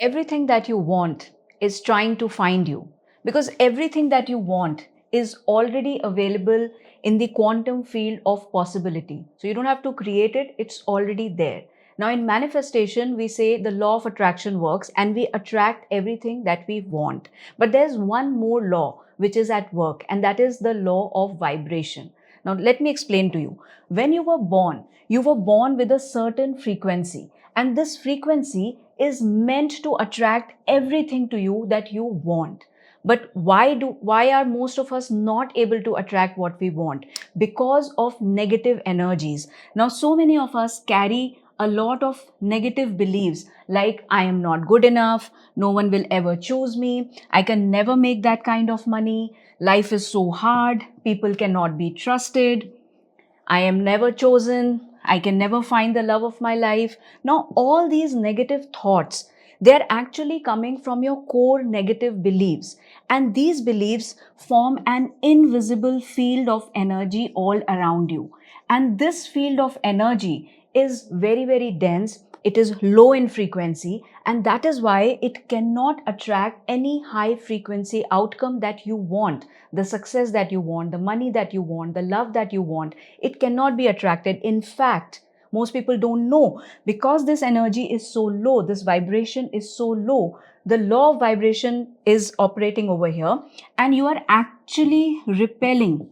Everything that you want is trying to find you, because everything that you want is already available in the quantum field of possibility. So you don't have to create it, it's already there. Now, in manifestation, we say the law of attraction works and we attract everything that we want. But there's one more law which is at work, and that is the law of vibration. Now, let me explain to you. When you were born with a certain frequency, and this frequency is meant to attract everything to you that you want. But why are most of us not able to attract what we want? Because of negative energies. Now, so many of us carry a lot of negative beliefs like I am not good enough, no one will ever choose me, I can never make that kind of money, life is so hard, people cannot be trusted, I am never chosen, I can never find the love of my life. Now, all these negative thoughts, they're actually coming from your core negative beliefs. And these beliefs form an invisible field of energy all around you. And this field of energy is very, very dense. It is low in frequency, and that is why it cannot attract any high frequency outcome that you want, the success that you want, the money that you want, the love that you want. It cannot be attracted. In fact, most people don't know, because this energy is so low, this vibration is so low, the law of vibration is operating over here, and you are actually repelling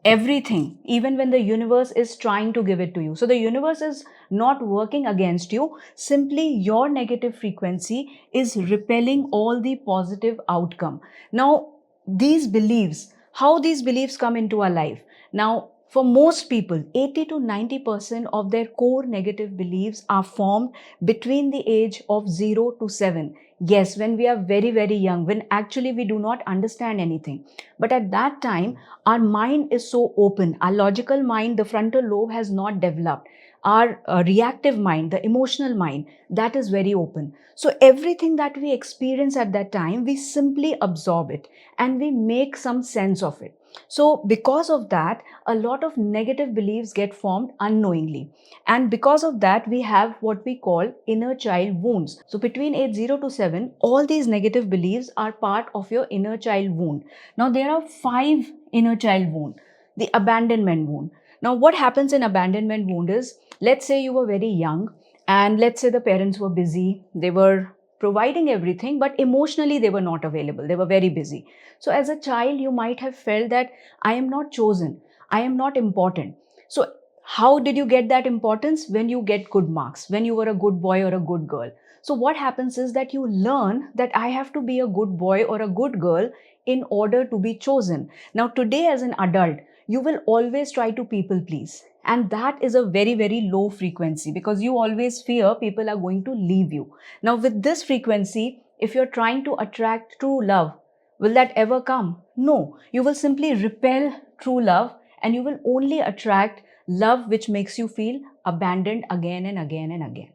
everything, even when the universe is trying to give it to you. So the universe is not working against you, simply your negative frequency is repelling all the positive outcome. Now, these beliefs, how these beliefs come into our life? Now, for most people, 80 to 90% of their core negative beliefs are formed between the age of 0 to 7. Yes, when we are very, very young, when actually we do not understand anything. But at that time, our mind is so open. Our logical mind, the frontal lobe, has not developed. Our reactive mind, the emotional mind, that is very open. So everything that we experience at that time, we simply absorb it and we make some sense of it. So because of that, a lot of negative beliefs get formed unknowingly. And because of that, we have what we call inner child wounds. So between age 0 to 7, all these negative beliefs are part of your inner child wound. Now, there are 5 inner child wounds. The abandonment wound. Now, what happens in abandonment wound is, let's say you were very young, and let's say the parents were busy, they were providing everything, but emotionally they were not available, they were very busy. So as a child, you might have felt that I am not chosen, I am not important. So how did you get that importance? When you get good marks, when you were a good boy or a good girl. So what happens is that you learn that I have to be a good boy or a good girl in order to be chosen. Now, today as an adult, you will always try to people please. And that is a very, very low frequency, because you always fear people are going to leave you. Now, with this frequency, if you're trying to attract true love, will that ever come? No. You will simply repel true love, and you will only attract love which makes you feel abandoned again and again and again.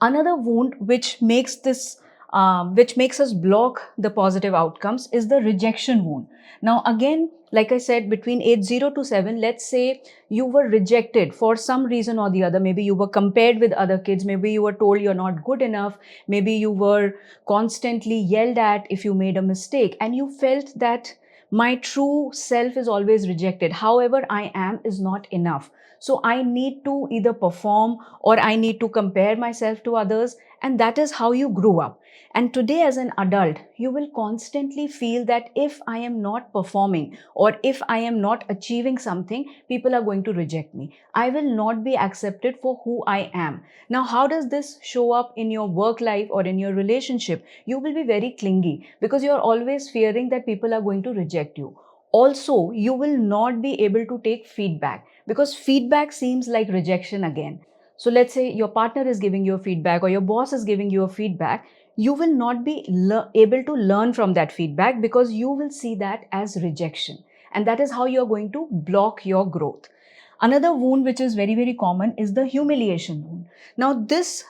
Another wound which makes us block the positive outcomes is the rejection wound. Now, again, like I said, between age 0 to 7, let's say you were rejected for some reason or the other. Maybe you were compared with other kids. Maybe you were told you're not good enough. Maybe you were constantly yelled at if you made a mistake, and you felt that my true self is always rejected. However I am is not enough. So I need to either perform or I need to compare myself to others. And that is how you grew up. And today, as an adult, you will constantly feel that if I am not performing or if I am not achieving something, people are going to reject me. I will not be accepted for who I am. Now, how does this show up in your work life or in your relationship? You will be very clingy because you are always fearing that people are going to reject you. Also, you will not be able to take feedback because feedback seems like rejection again. So let's say your partner is giving you a feedback or your boss is giving you a feedback. You will not be able to learn from that feedback because you will see that as rejection. And that is how you are going to block your growth. Another wound which is very, very common is the humiliation wound. Now, this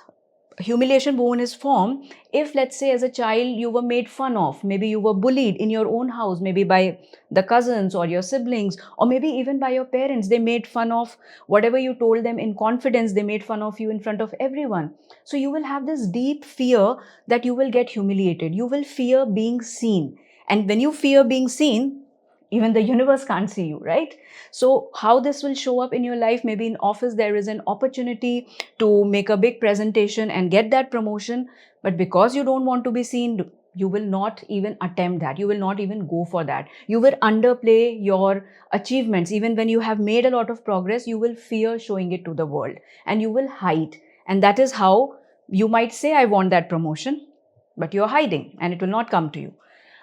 humiliation wound is formed if, let's say, as a child you were made fun of, maybe you were bullied in your own house, maybe by the cousins or your siblings, or maybe even by your parents. They made fun of whatever you told them in confidence, they made fun of you in front of everyone. So you will have this deep fear that you will get humiliated, you will fear being seen. And when you fear being seen, even the universe can't see you, right? So how this will show up in your life, maybe in office there is an opportunity to make a big presentation and get that promotion, but because you don't want to be seen, you will not even attempt that, you will not even go for that, you will underplay your achievements. Even when you have made a lot of progress, you will fear showing it to the world and you will hide. And that is how you might say, I want that promotion, but you're hiding and it will not come to you.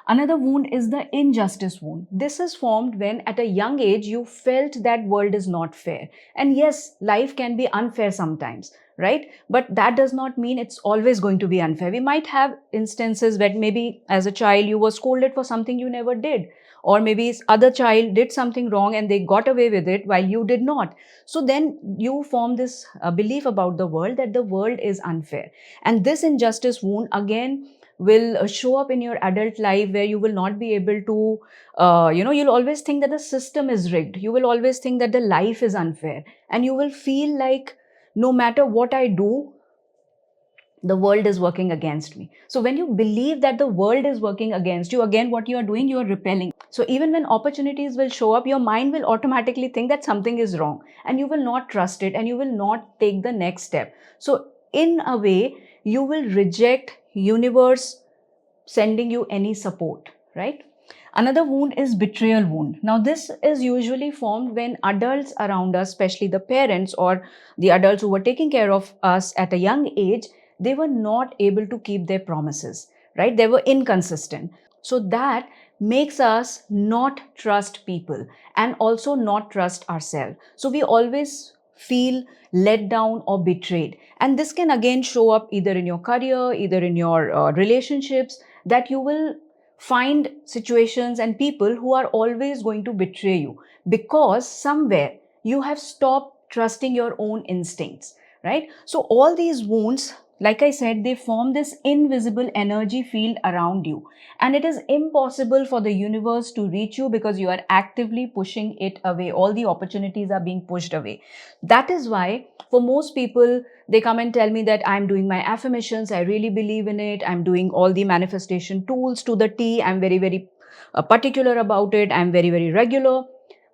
Another wound is the injustice wound. This is formed when at a young age you felt that world is not fair. And yes, life can be unfair sometimes, right? But that does not mean it's always going to be unfair. We might have instances where maybe as a child you were scolded for something you never did, or maybe other child did something wrong and they got away with it while you did not. So then you form this belief about the world that the world is unfair. And this injustice wound again will show up in your adult life, where you will not be able to you'll always think that the system is rigged, you will always think that the life is unfair, and you will feel like no matter what I do, the world is working against me. So when you believe that the world is working against you, again what you are doing, you are repelling. So even when opportunities will show up, your mind will automatically think that something is wrong, and you will not trust it and you will not take the next step. So in a way, you will reject universe sending you any support, right? Another wound is betrayal wound. Now, this is usually formed when adults around us, especially the parents or the adults who were taking care of us at a young age, they were not able to keep their promises, right? They were inconsistent. So that makes us not trust people and also not trust ourselves. So we always feel let down or betrayed. And this can again show up either in your career, either in your relationships, that you will find situations and people who are always going to betray you because somewhere you have stopped trusting your own instincts, right? So all these wounds, like I said, they form this invisible energy field around you, and it is impossible for the universe to reach you because you are actively pushing it away. All the opportunities are being pushed away. That is why for most people, they come and tell me that I'm doing my affirmations, I really believe in it, I'm doing all the manifestation tools to the T, I'm very, very particular about it, I'm very, very regular.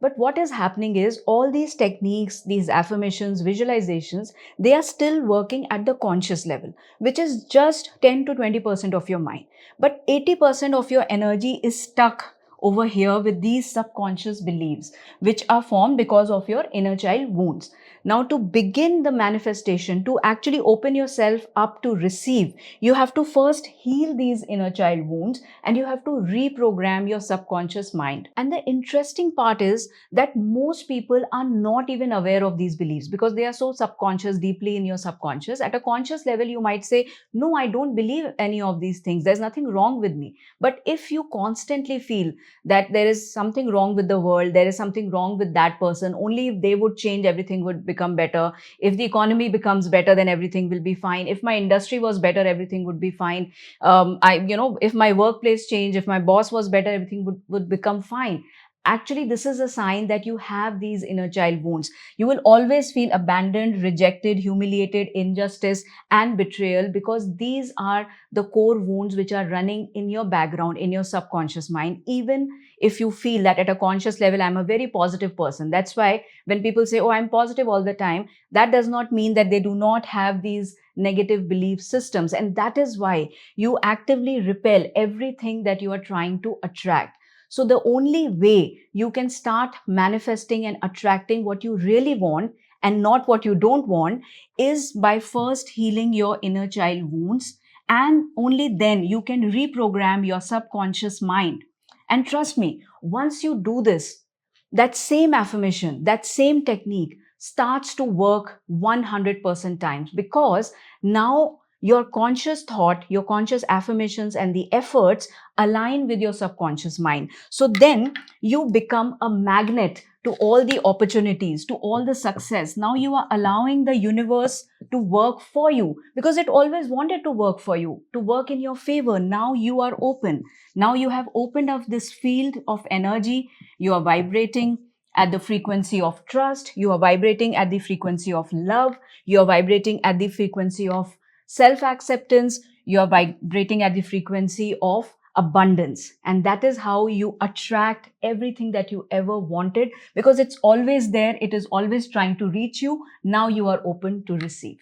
But what is happening is all these techniques, these affirmations, visualizations, they are still working at the conscious level, which is just 10 to 20% of your mind. But 80% of your energy is stuck over here with these subconscious beliefs, which are formed because of your inner child wounds. Now, to begin the manifestation, to actually open yourself up to receive, you have to first heal these inner child wounds and you have to reprogram your subconscious mind. And the interesting part is that most people are not even aware of these beliefs because they are so subconscious, deeply in your subconscious. At a conscious level, you might say, no, I don't believe any of these things. There's nothing wrong with me. But if you constantly feel that there is something wrong with the world, there is something wrong with that person, only if they would change, everything would become better. If the economy becomes better, then everything will be fine. If my industry was better, everything would be fine. If my workplace changed, if my boss was better, everything would become fine. Actually, this is a sign that you have these inner child wounds. You will always feel abandoned, rejected, humiliated, injustice, and betrayal because these are the core wounds which are running in your background, in your subconscious mind. Even if you feel that at a conscious level, I'm a very positive person. That's why when people say, oh, I'm positive all the time, that does not mean that they do not have these negative belief systems. And that is why you actively repel everything that you are trying to attract. So the only way you can start manifesting and attracting what you really want and not what you don't want is by first healing your inner child wounds, and only then you can reprogram your subconscious mind. And trust me, once you do this, that same affirmation, that same technique starts to work 100% times because now your conscious thought, your conscious affirmations, and the efforts align with your subconscious mind. So then you become a magnet to all the opportunities, to all the success. Now you are allowing the universe to work for you, because it always wanted to work for you, to work in your favor. Now you are open. Now you have opened up this field of energy. You are vibrating at the frequency of trust. You are vibrating at the frequency of love. You are vibrating at the frequency of self acceptance. You are vibrating at the frequency of abundance. And that is how you attract everything that you ever wanted, because it's always there. It is always trying to reach you. Now you are open to receive.